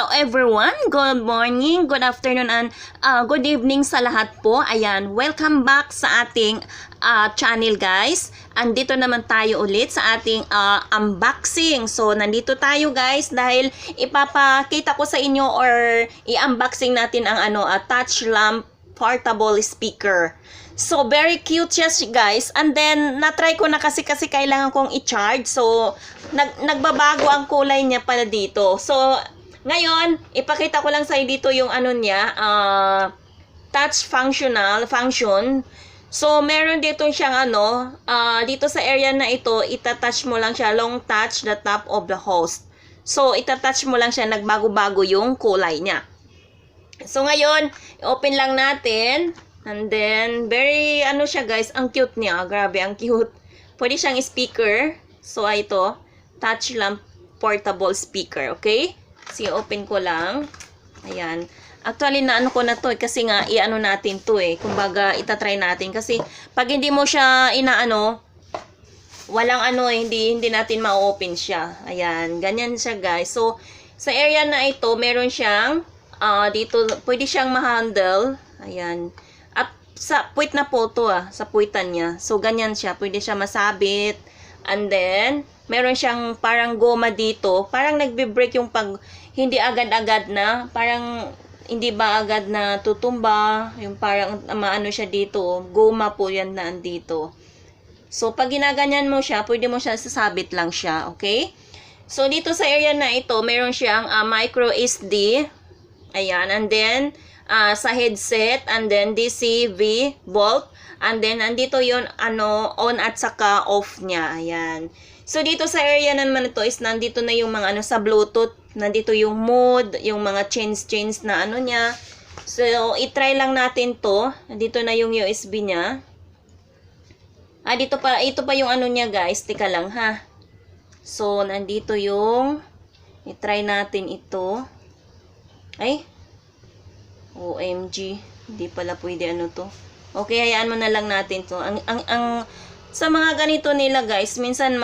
Hello everyone! Good morning, good afternoon, and good evening sa lahat po. Ayan, welcome back sa ating channel guys. Andito naman tayo ulit sa ating unboxing. So, nandito tayo guys dahil ipapakita ko sa inyo or i-unboxing natin ang touch lamp portable speaker. So, very cute siya guys. And then, na-try ko na kasi kailangan kong i-charge. So, nagbabago ang kulay niya pala dito. So, ngayon, ipakita ko lang sa dito yung niya, touch function. So, meron dito siyang dito sa area na ito, itatouch mo lang siya, long touch the top of the host. So, itatouch mo lang siya, nagbago-bago yung kulay niya. So, ngayon, open lang natin. And then, very, siya guys, ang cute niya. Grabe, ang cute. Pwede siyang speaker. So, ito, touch lamp portable speaker, okay? So, open ko lang. Ayan. Actually, ko na to kasi nga, natin to Kumbaga, itatry natin. Kasi, pag hindi mo siya walang hindi natin ma-open siya. Ayan. Ganyan siya, guys. So, sa area na ito, meron siyang, dito, pwede siyang ma-handle. Ayan. At sa puwit na po to sa puwitan niya. So, ganyan siya. Pwede siya masabit. And then, meron siyang parang goma dito. Parang nagbe-break yung pag hindi agad-agad na. Parang hindi ba agad na tutumba. Yung parang siya dito. Goma po yan na andito. So, pag ginaganyan mo siya, pwede mo siya sasabit lang siya. Okay? So, dito sa area na ito, meron siyang micro SD. Ayan. And then, sa headset. And then, DC, V, volt. And then, nandito yun, on at saka off niya. Ayan. So, dito sa area naman ito is nandito na yung mga sa Bluetooth. Nandito yung mode, yung mga chains na niya. So, i-try lang natin to. Nandito na yung USB niya. Ito pa yung niya guys. Tika lang ha. So, nandito yung i-try natin ito. Ay. OMG. Hindi pala pwede to. Okay, hayaan mo na lang natin to. Sa mga ganito nila guys, minsan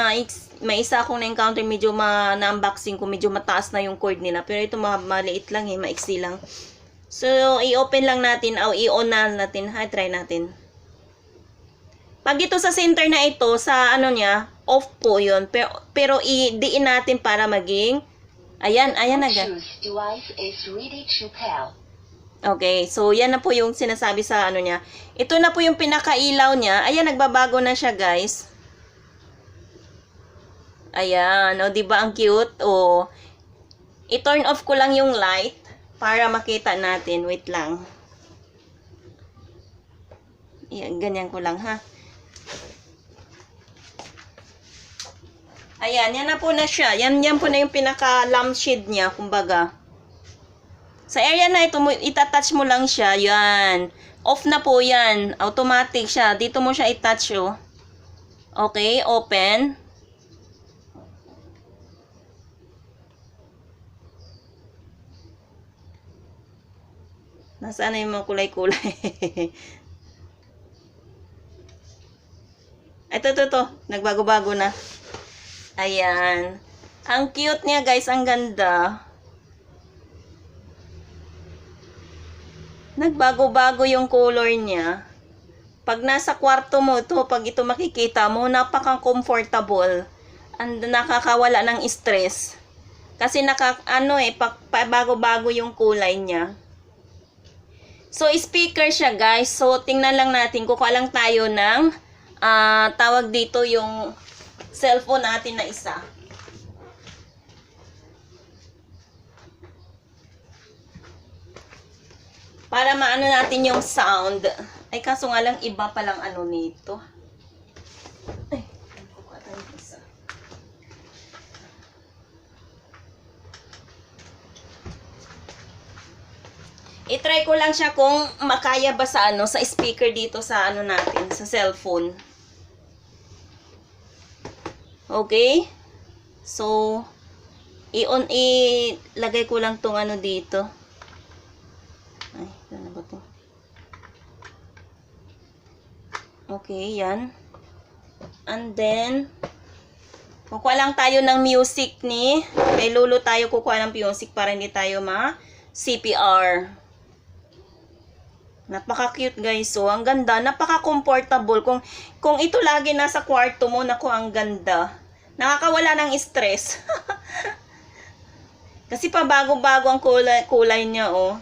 may isa akong na-encounter medyo na-unboxing ko, medyo mataas na yung cord nila. Pero ito maliit lang maiksi lang. So, i-open lang natin o i-on na natin. Try natin. Pag ito sa center na ito, sa niya, off po yun. Pero i-diin natin para maging, ayan agad. Okay, so yan na po yung sinasabi sa niya. Ito na po yung pinakailaw niya. Ayan, nagbabago na siya, guys. Ayan, o diba ang cute? O, i-turn off ko lang yung light para makita natin. Wait lang. Ayan, ganyan ko lang, ha. Ayan, yan na po na siya. Yan po na yung pinaka-lampshade niya, kumbaga. Sa area na ito, itatouch mo lang siya. Yan. Off na po yan. Automatic siya. Dito mo siya itouch, oh. Okay, open. Nasaan na yung mga kulay-kulay? Ito. Nagbago-bago na. Ayan. Ang cute niya, guys. Ang ganda. Nagbago-bago yung color niya. Pag nasa kwarto mo pag ito makikita mo, napaka-comfortable. And nakakawala ng stress. Kasi bago-bago yung kulay niya. So, speaker siya, guys. So, tingnan lang natin. Kukuha lang tayo ng tawag dito yung cellphone natin na isa. Para maano natin yung sound. Ay, kaso nga lang, iba palang nito. Ay, kukuha tayo ng isa. I-try ko lang siya kung makaya ba sa sa speaker dito sa natin, sa cellphone. Okay? So, ilagay ko lang tong dito. Ay, ano ba to? Okay, yan. And then, Kukuha lang tayo ng music ni kay Lolo tayo kukuha ng music para hindi tayo CPR. Napaka-cute guys. So, ang ganda. Napaka-comfortable. Kung ito lagi nasa kwarto mo, naku, ang ganda. Nakakawala ng stress. Kasi pabago-bago ang kulay niya, oh.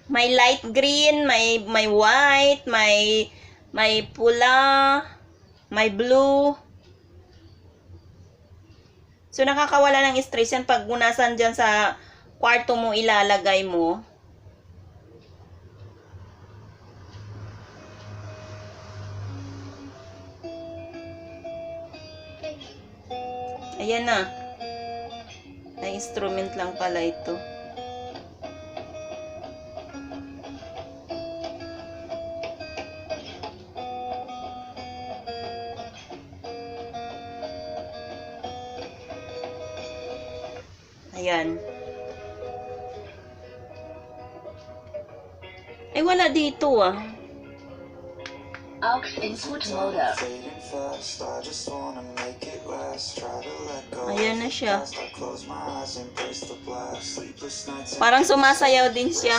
May light green, may white, may pula, may blue. So, nakakawala ng stress yan pag unasan dyan sa kwarto mo ilalagay mo. Ayan na. Ay, instrument lang pala ito. Ayan. Ay, wala dito ah. Aux input mode. Ayan na siya. Parang sumasayaw din siya.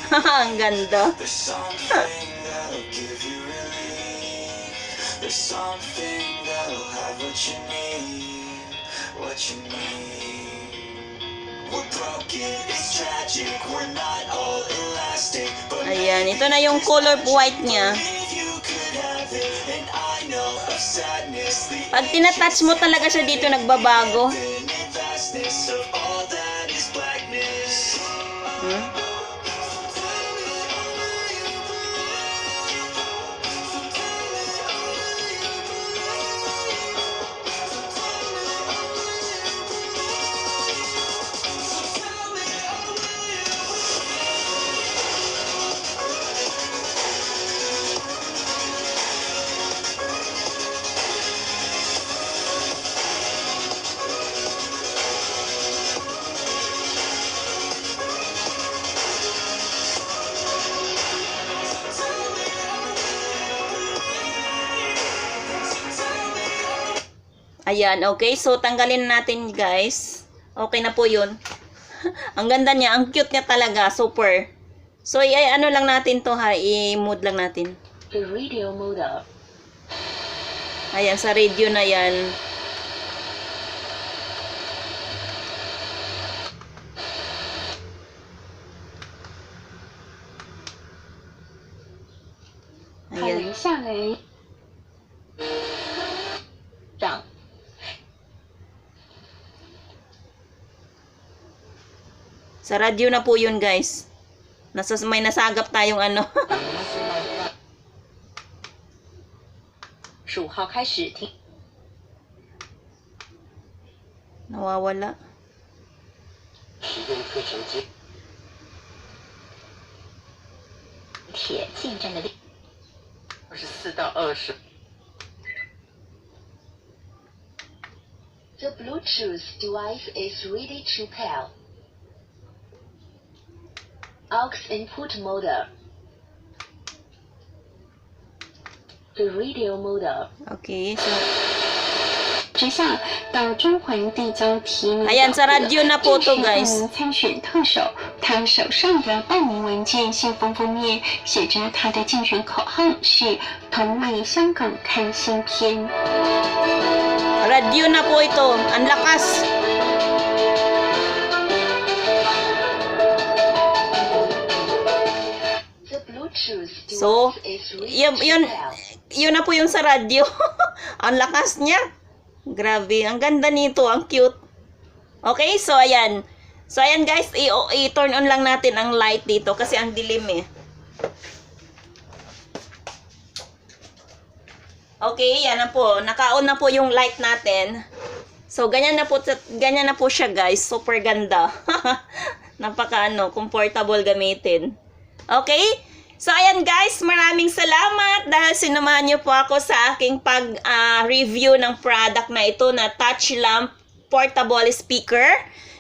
Ang ganda. There's something that'll have what you need, what you need. We're broken, it's tragic, we're not all elastic. But ayan, ito na yung color white niya. Pag tinatouch mo talaga siya dito, nagbabago. Ayan, okay. So, tanggalin natin, guys. Okay na po yun. Ang ganda niya. Ang cute niya talaga. Super. So, ano lang natin to ha. I-mode lang natin. The radio mode. Ayan, sa radio na yan. Ayan. Sa radio na po yun, guys. May nasagap tayong ano. 15号开始听。 Nawawala. 启动课程机。铁进站的24到20。The Bluetooth device is ready to pair. Aux input mode. The radio mode. Okay, so 之下到中环递交提名。 ayan, sa radio na po to, guys. 参选特首，他手上的报名文件信封封面写着他的竞选口号是“同为香港看新天”。 Radio na po ito. Ang lakas. The Bluetooth So, device is ready to yun pair. yun na po yung sa radio. Ang lakas niya. Grabe, ang ganda nito, ang cute. Okay, so ayan. So ayan guys, i-turn on lang natin ang light dito kasi ang dilim eh. Okay, yan na po. Naka-on na po yung light natin. So ganyan na po siya guys. Super ganda. Napaka comfortable gamitin. Okay? So, ayan guys, maraming salamat dahil sinamahan niyo po ako sa aking pag-review ng product na ito na touch lamp portable speaker.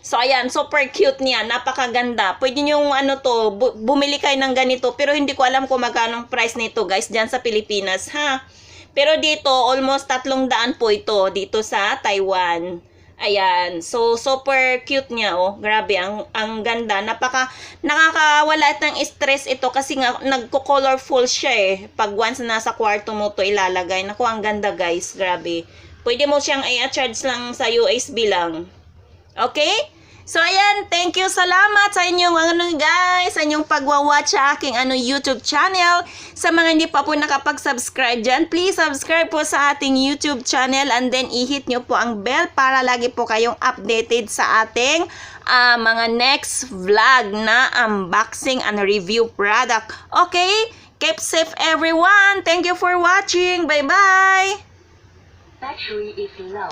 So, ayan, super cute niya. Napakaganda. Pwede nyo bumili kayo ng ganito. Pero hindi ko alam kung magkano price nito, guys, dyan sa Pilipinas, ha? Pero dito, almost 300 po ito, dito sa Taiwan. Ayan. So, super cute niya, oh. Grabe, ang ganda. Nakakawala ng stress ito kasi nga, nagko-colorful siya, eh. Pag once nasa kwarto mo to ilalagay. Naku, ang ganda, guys. Grabe. Pwede mo siyang i-charge lang sa USB lang. Okay? So, ayan, thank you, salamat sa inyong, guys, sa inyong pagwa-watch sa aking, YouTube channel. Sa mga hindi pa po nakapag-subscribe dyan, please subscribe po sa ating YouTube channel and then i-hit nyo po ang bell para lagi po kayong updated sa ating mga next vlog na unboxing and review product. Okay? Keep safe, everyone. Thank you for watching. Bye-bye! Battery is low.